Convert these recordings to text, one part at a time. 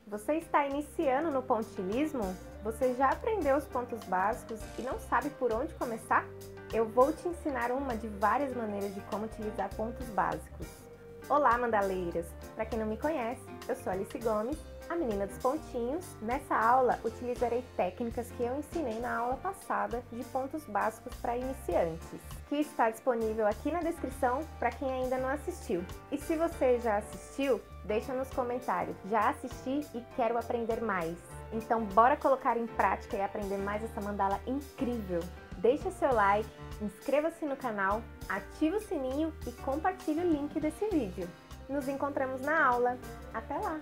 Você está iniciando no pontilhismo? Você já aprendeu os pontos básicos e não sabe por onde começar? Eu vou te ensinar uma de várias maneiras de como utilizar pontos básicos. Olá, mandaleiras! Para quem não me conhece, eu sou Alice Gomes, a menina dos pontinhos. Nessa aula, utilizarei técnicas que eu ensinei na aula passada de pontos básicos para iniciantes, que está disponível aqui na descrição para quem ainda não assistiu. E se você já assistiu, deixa nos comentários, já assisti e quero aprender mais. Então bora colocar em prática e aprender mais essa mandala incrível. Deixa seu like, inscreva-se no canal, ative o sininho e compartilhe o link desse vídeo. Nos encontramos na aula. Até lá!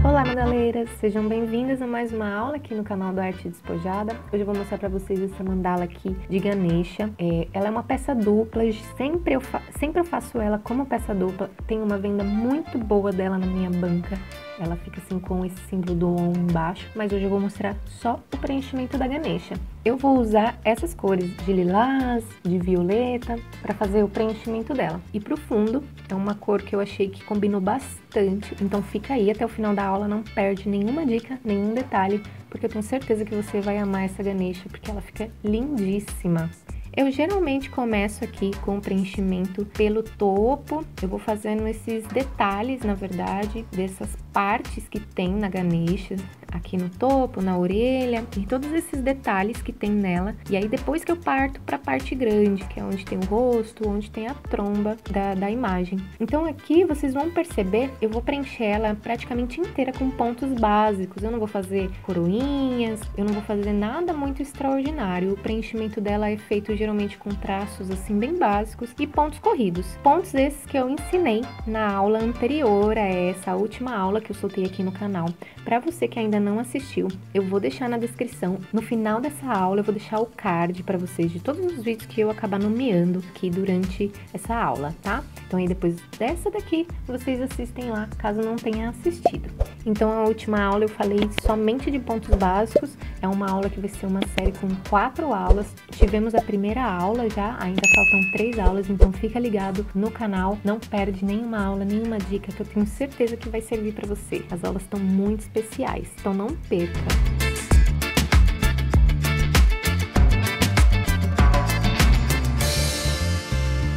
Olá, mandaleiras! Sejam bem-vindas a mais uma aula aqui no canal do Arte Despojada. Hoje eu vou mostrar para vocês essa mandala aqui de Ganesha. Ela é uma peça dupla, sempre eu faço ela como peça dupla. Tem uma venda muito boa dela na minha banca. Ela fica assim com esse símbolo do OM embaixo, mas hoje eu vou mostrar só o preenchimento da Ganesha. Eu vou usar essas cores de lilás, de violeta, para fazer o preenchimento dela. E pro fundo, é uma cor que eu achei que combinou bastante, então fica aí até o final da aula, não perde nenhuma dica, nenhum detalhe, porque eu tenho certeza que você vai amar essa Ganesha, porque ela fica lindíssima. Eu geralmente começo aqui com o preenchimento pelo topo, eu vou fazendo esses detalhes, na verdade, dessas partes que tem na Ganesha, aqui no topo, na orelha, e todos esses detalhes que tem nela. E aí depois que eu parto para a parte grande, que é onde tem o rosto, onde tem a tromba da imagem. Então aqui vocês vão perceber, eu vou preencher ela praticamente inteira com pontos básicos. Eu não vou fazer coroinhas, eu não vou fazer nada muito extraordinário. O preenchimento dela é feito geralmente com traços assim bem básicos e pontos corridos. Pontos esses que eu ensinei na aula anterior a essa última aula que eu soltei aqui no canal. Para você que ainda não assistiu, eu vou deixar na descrição. No final dessa aula eu vou deixar o card para vocês de todos os vídeos que eu acabar nomeando aqui durante essa aula, tá? Então aí depois dessa daqui, vocês assistem lá, caso não tenha assistido. Então a última aula eu falei somente de pontos básicos, é uma aula que vai ser uma série com 4 aulas. Tivemos a primeira aula já, ainda faltam 3 aulas, então fica ligado no canal, não perde nenhuma aula, nenhuma dica, que eu tenho certeza que vai servir para você. As aulas estão muito especiais, então não perca!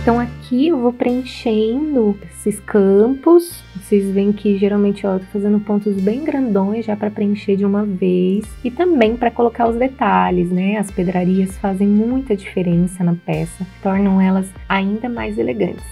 Então aqui eu vou preenchendo esses campos, vocês veem que geralmente eu tô fazendo pontos bem grandões já para preencher de uma vez e também para colocar os detalhes, né? As pedrarias fazem muita diferença na peça, tornam elas ainda mais elegantes.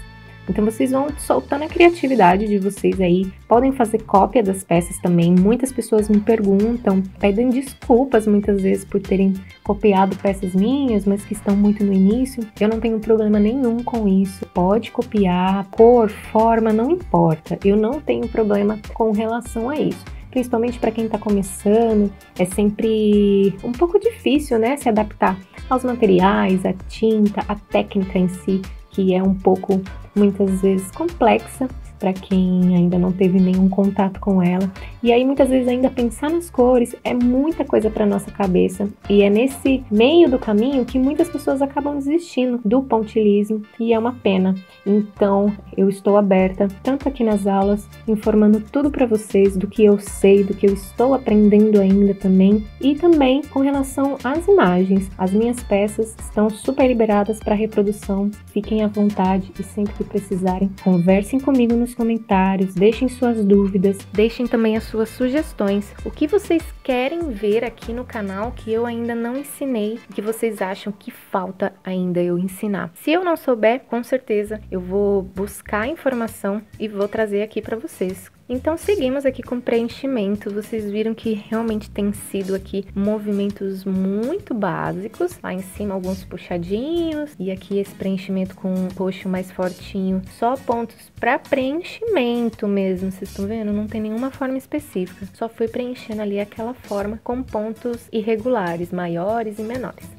Então vocês vão soltando a criatividade de vocês aí, podem fazer cópia das peças também. Muitas pessoas me perguntam, pedem desculpas muitas vezes por terem copiado peças minhas, mas que estão muito no início. Eu não tenho problema nenhum com isso, pode copiar, cor, forma, não importa. Eu não tenho problema com relação a isso. Principalmente para quem está começando, é sempre um pouco difícil, né, se adaptar aos materiais, à tinta, à técnica em si, que é um pouco, muitas vezes, complexa para quem ainda não teve nenhum contato com ela. E aí, muitas vezes, ainda pensar nas cores é muita coisa para nossa cabeça. E é nesse meio do caminho que muitas pessoas acabam desistindo do pontilhismo, e é uma pena. Então, eu estou aberta, tanto aqui nas aulas, informando tudo para vocês do que eu sei, do que eu estou aprendendo ainda também, e também com relação às imagens. As minhas peças estão super liberadas para reprodução, fiquem à vontade e sempre que precisarem, conversem comigo nos comentários, deixem suas dúvidas, deixem também as suas sugestões, o que vocês querem ver aqui no canal que eu ainda não ensinei, que vocês acham que falta ainda eu ensinar. Se eu não souber, com certeza eu vou buscar informação e vou trazer aqui para vocês. Então seguimos aqui com preenchimento, vocês viram que realmente tem sido aqui movimentos muito básicos, lá em cima alguns puxadinhos e aqui esse preenchimento com um roxo mais fortinho, só pontos para preenchimento mesmo, vocês estão vendo? Não tem nenhuma forma específica, só fui preenchendo ali aquela forma com pontos irregulares, maiores e menores.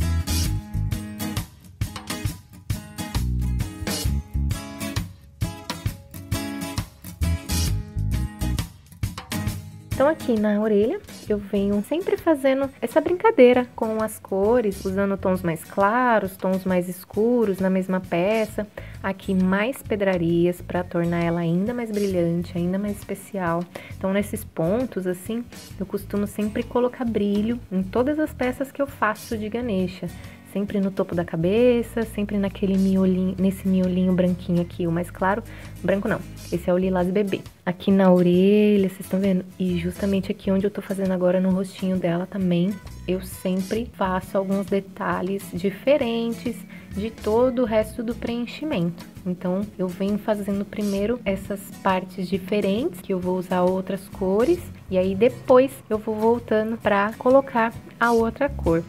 Então aqui na orelha eu venho sempre fazendo essa brincadeira com as cores, usando tons mais claros, tons mais escuros na mesma peça. Aqui mais pedrarias para tornar ela ainda mais brilhante, ainda mais especial. Então nesses pontos assim, eu costumo sempre colocar brilho em todas as peças que eu faço de Ganesha. Sempre no topo da cabeça, sempre naquele miolinho, nesse miolinho branquinho aqui, o mais claro. Branco não, esse é o lilás bebê. Aqui na orelha, vocês estão vendo? E justamente aqui onde eu tô fazendo agora no rostinho dela também, eu sempre faço alguns detalhes diferentes de todo o resto do preenchimento. Então, eu venho fazendo primeiro essas partes diferentes, que eu vou usar outras cores, e aí depois eu vou voltando pra colocar a outra cor.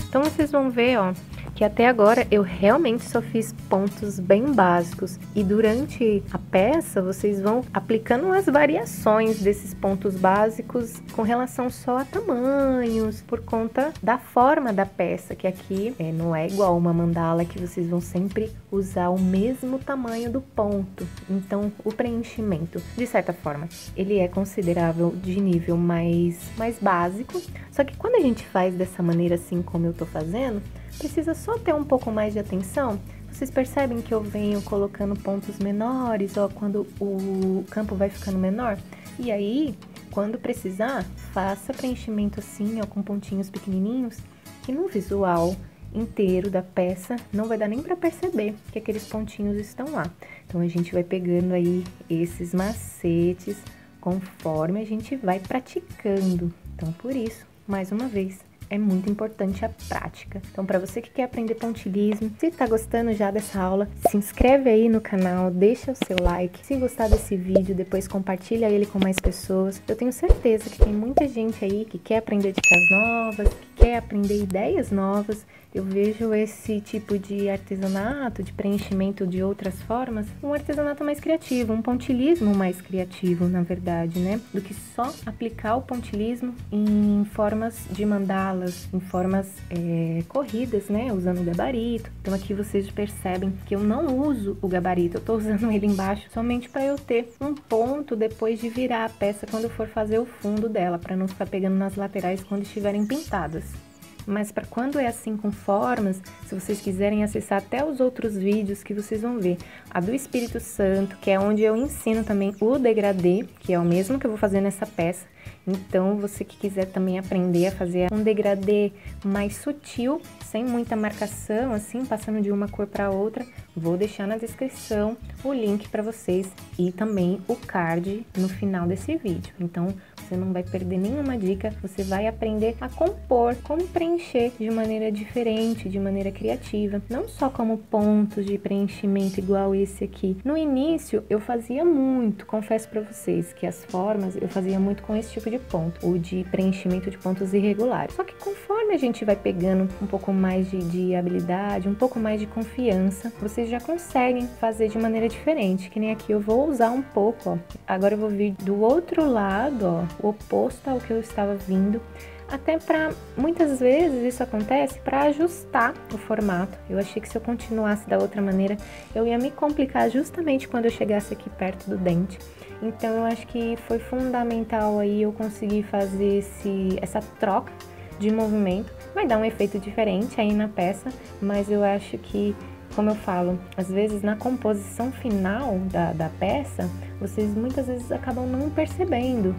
Então, vocês vão ver, ó, que até agora eu realmente só fiz pontos bem básicos. E durante a peça, vocês vão aplicando as variações desses pontos básicos com relação só a tamanhos, por conta da forma da peça, que aqui não é igual uma mandala que vocês vão sempre usar o mesmo tamanho do ponto. Então, o preenchimento, de certa forma, ele é considerável de nível mais básico. Só que quando a gente faz dessa maneira assim como eu tô fazendo, precisa só ter um pouco mais de atenção. Vocês percebem que eu venho colocando pontos menores, ó, quando o campo vai ficando menor? E aí, quando precisar, faça preenchimento assim, ó, com pontinhos pequenininhos, que no visual inteiro da peça não vai dar nem para perceber que aqueles pontinhos estão lá. Então, a gente vai pegando aí esses macetes conforme a gente vai praticando. Então, por isso, mais uma vez, é muito importante a prática. Então, para você que quer aprender pontilhismo, se tá gostando já dessa aula, se inscreve aí no canal, deixa o seu like. Se gostar desse vídeo, depois compartilha ele com mais pessoas. Eu tenho certeza que tem muita gente aí que quer aprender dicas novas, que quer aprender ideias novas. Eu vejo esse tipo de artesanato, de preenchimento de outras formas, um artesanato mais criativo, um pontilhismo mais criativo, na verdade, né? Do que só aplicar o pontilhismo em formas de mandalas, em formas corridas, né? Usando o gabarito. Então aqui vocês percebem que eu não uso o gabarito, eu tô usando ele embaixo somente para eu ter um ponto depois de virar a peça quando eu for fazer o fundo dela, para não ficar pegando nas laterais quando estiverem pintadas. Mas para quando é assim com formas, se vocês quiserem acessar até os outros vídeos que vocês vão ver, a do Espírito Santo, que é onde eu ensino também o degradê, que é o mesmo que eu vou fazer nessa peça. Então, você que quiser também aprender a fazer um degradê mais sutil, sem muita marcação, assim, passando de uma cor para outra, vou deixar na descrição o link para vocês e também o card no final desse vídeo. Então, você não vai perder nenhuma dica, você vai aprender a compor, como preencher de maneira diferente, de maneira criativa, não só como pontos de preenchimento igual esse aqui. No início, eu fazia muito, confesso para vocês, que as formas eu fazia muito com esse tipo de ponto, ou de preenchimento de pontos irregulares. Só que conforme a gente vai pegando um pouco mais de habilidade, um pouco mais de confiança, vocês já conseguem fazer de maneira diferente, que nem aqui eu vou usar um pouco, ó. Agora eu vou vir do outro lado, ó, o oposto ao que eu estava vindo, até para, muitas vezes isso acontece para ajustar o formato. Eu achei que se eu continuasse da outra maneira, eu ia me complicar justamente quando eu chegasse aqui perto do dente. Então eu acho que foi fundamental aí eu conseguir fazer essa troca de movimento. Vai dar um efeito diferente aí na peça, mas eu acho que, como eu falo, às vezes na composição final da peça, vocês muitas vezes acabam não percebendo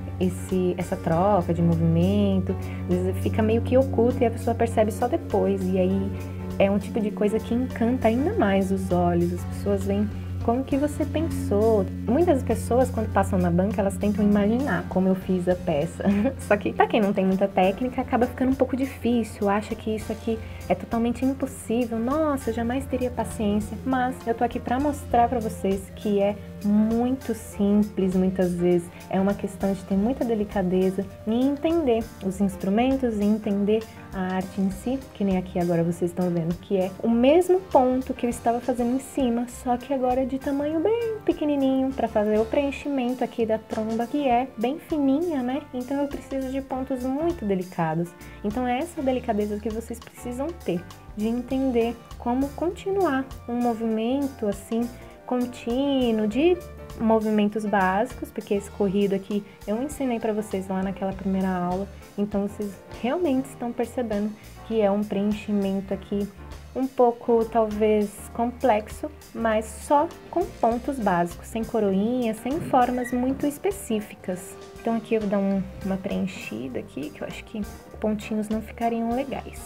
essa troca de movimento, às vezes fica meio que oculto e a pessoa percebe só depois, e aí é um tipo de coisa que encanta ainda mais os olhos, as pessoas veem como que você pensou. Muitas pessoas, quando passam na banca, elas tentam imaginar como eu fiz a peça. Só que, pra quem não tem muita técnica, acaba ficando um pouco difícil, acha que isso aqui é totalmente impossível. Nossa, eu jamais teria paciência. Mas eu tô aqui pra mostrar pra vocês que é muito simples, muitas vezes. É uma questão de ter muita delicadeza e entender os instrumentos e entender a arte em si, que nem aqui agora vocês estão vendo, que é o mesmo ponto que eu estava fazendo em cima, só que agora de tamanho bem pequenininho, para fazer o preenchimento aqui da tromba, que é bem fininha, né? Então eu preciso de pontos muito delicados. Então é essa delicadeza que vocês precisam ter, de entender como continuar um movimento assim contínuo, de movimentos básicos, porque esse corrido aqui eu ensinei para vocês lá naquela primeira aula, então vocês realmente estão percebendo que é um preenchimento aqui um pouco talvez complexo, mas só com pontos básicos, sem coroinha, sem formas muito específicas. Então aqui eu vou dar uma preenchida aqui, que eu acho que pontinhos não ficariam legais.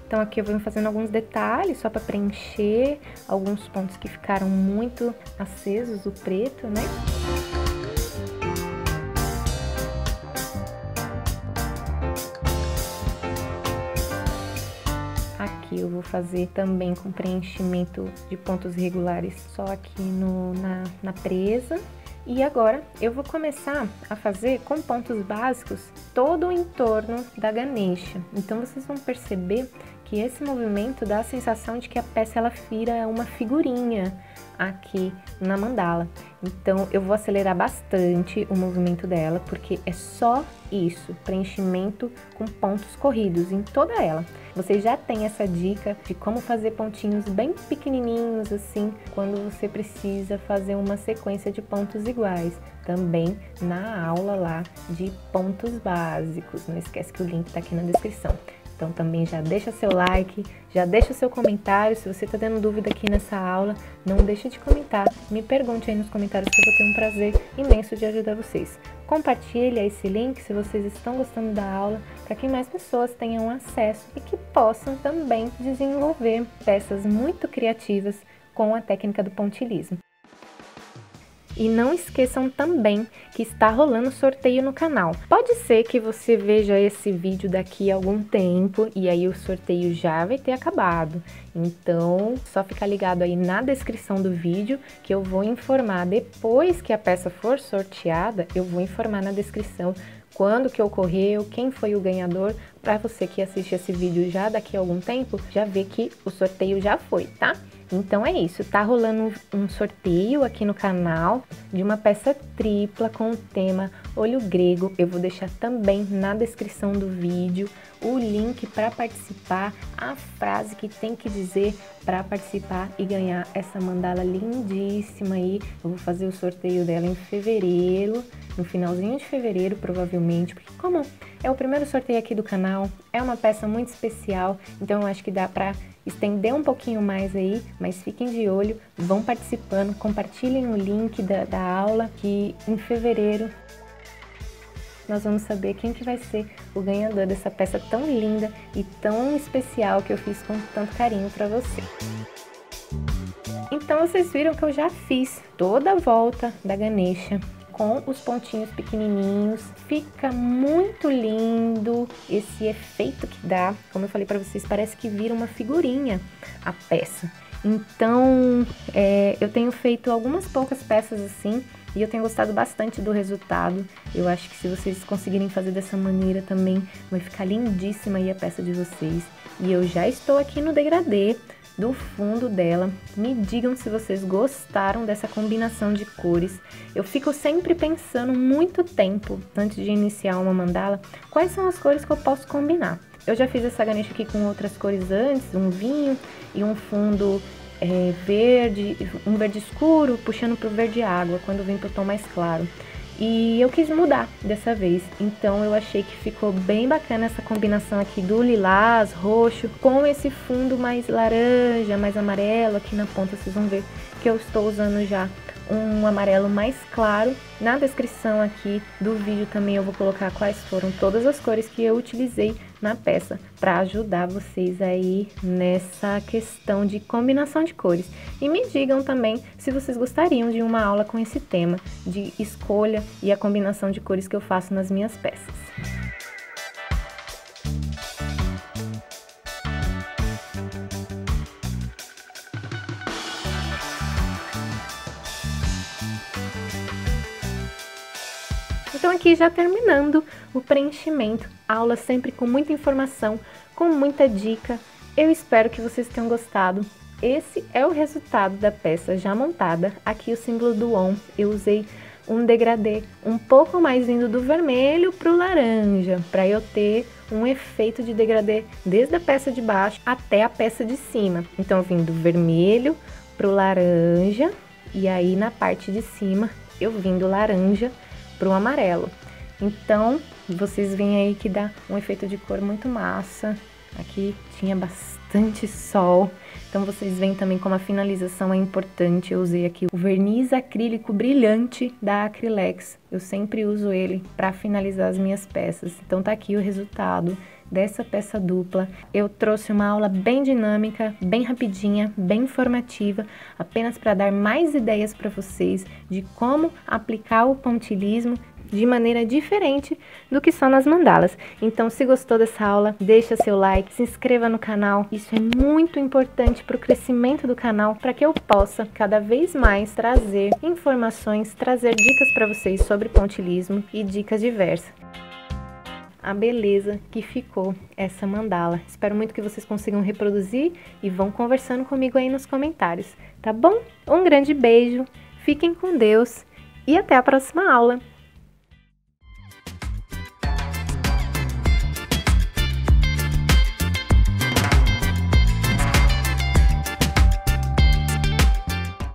Então aqui eu vou fazendo alguns detalhes só para preencher alguns pontos que ficaram muito acesos, o preto, né? Aqui eu vou fazer também com preenchimento de pontos regulares só aqui na presa. E agora eu vou começar a fazer com pontos básicos todo o entorno da Ganesha. Então vocês vão perceber que esse movimento dá a sensação de que a peça ela vira uma figurinha aqui na mandala. Então eu vou acelerar bastante o movimento dela, porque é só isso, preenchimento com pontos corridos em toda ela. Você já tem essa dica de como fazer pontinhos bem pequenininhos assim, quando você precisa fazer uma sequência de pontos iguais. Também na aula lá de pontos básicos. Não esquece que o link tá aqui na descrição. Então também já deixa seu like, já deixa seu comentário. Se você está tendo dúvida aqui nessa aula, não deixe de comentar. Me pergunte aí nos comentários que eu vou ter um prazer imenso de ajudar vocês. Compartilhe esse link se vocês estão gostando da aula, para que mais pessoas tenham acesso e que possam também desenvolver peças muito criativas com a técnica do pontilhismo. E não esqueçam também que está rolando sorteio no canal. Pode ser que você veja esse vídeo daqui a algum tempo e aí o sorteio já vai ter acabado. Então, só ficar ligado aí na descrição do vídeo que eu vou informar. Depois que a peça for sorteada, eu vou informar na descrição quando que ocorreu, quem foi o ganhador, para você que assiste esse vídeo já daqui a algum tempo, já ver que o sorteio já foi, tá? Então é isso, tá rolando um sorteio aqui no canal de uma peça tripla com o tema Olho Grego. Eu vou deixar também na descrição do vídeo o link para participar, a frase que tem que dizer para participar e ganhar essa mandala lindíssima aí. Eu vou fazer o sorteio dela em fevereiro, no finalzinho de fevereiro provavelmente, porque como é o primeiro sorteio aqui do canal, é uma peça muito especial, então eu acho que dá para estender um pouquinho mais aí, mas fiquem de olho, vão participando, compartilhem o link da aula, que em fevereiro nós vamos saber quem que vai ser o ganhador dessa peça tão linda e tão especial que eu fiz com tanto carinho para você. Então vocês viram que eu já fiz toda a volta da Ganesha com os pontinhos pequenininhos, fica muito lindo esse efeito que dá, como eu falei para vocês, parece que vira uma figurinha a peça. Então, eu tenho feito algumas poucas peças assim, e eu tenho gostado bastante do resultado. Eu acho que se vocês conseguirem fazer dessa maneira também, vai ficar lindíssima aí a peça de vocês. E eu já estou aqui no degradê do fundo dela. Me digam se vocês gostaram dessa combinação de cores. Eu fico sempre pensando muito tempo antes de iniciar uma mandala, quais são as cores que eu posso combinar. Eu já fiz essa Ganesha aqui com outras cores antes, um vinho e um fundo verde, um verde escuro puxando para o verde água, quando vem para o tom mais claro. E eu quis mudar dessa vez, então eu achei que ficou bem bacana essa combinação aqui do lilás, roxo, com esse fundo mais laranja, mais amarelo. Aqui na ponta vocês vão ver que eu estou usando já um amarelo mais claro. Na descrição aqui do vídeo também eu vou colocar quais foram todas as cores que eu utilizei na peça, para ajudar vocês aí nessa questão de combinação de cores. E me digam também se vocês gostariam de uma aula com esse tema de escolha e a combinação de cores que eu faço nas minhas peças. Então aqui já terminando o preenchimento, aula sempre com muita informação, com muita dica. Eu espero que vocês tenham gostado. Esse é o resultado da peça já montada. Aqui o símbolo do ON, eu usei um degradê um pouco mais vindo do vermelho para o laranja, para eu ter um efeito de degradê desde a peça de baixo até a peça de cima. Então eu vim do vermelho para o laranja e aí na parte de cima eu vim do laranja para o amarelo. Então, vocês veem aí que dá um efeito de cor muito massa. Aqui tinha bastante sol, então vocês veem também como a finalização é importante. Eu usei aqui o verniz acrílico brilhante da Acrylex. Eu sempre uso ele para finalizar as minhas peças. Então tá aqui o resultado dessa peça dupla. Eu trouxe uma aula bem dinâmica, bem rapidinha, bem informativa, apenas para dar mais ideias para vocês de como aplicar o pontilhismo de maneira diferente do que só nas mandalas. Então, se gostou dessa aula, deixa seu like, se inscreva no canal. Isso é muito importante para o crescimento do canal, para que eu possa cada vez mais trazer informações, trazer dicas para vocês sobre pontilhismo e dicas diversas. A beleza que ficou essa mandala. Espero muito que vocês consigam reproduzir e vão conversando comigo aí nos comentários, tá bom? Um grande beijo, fiquem com Deus e até a próxima aula!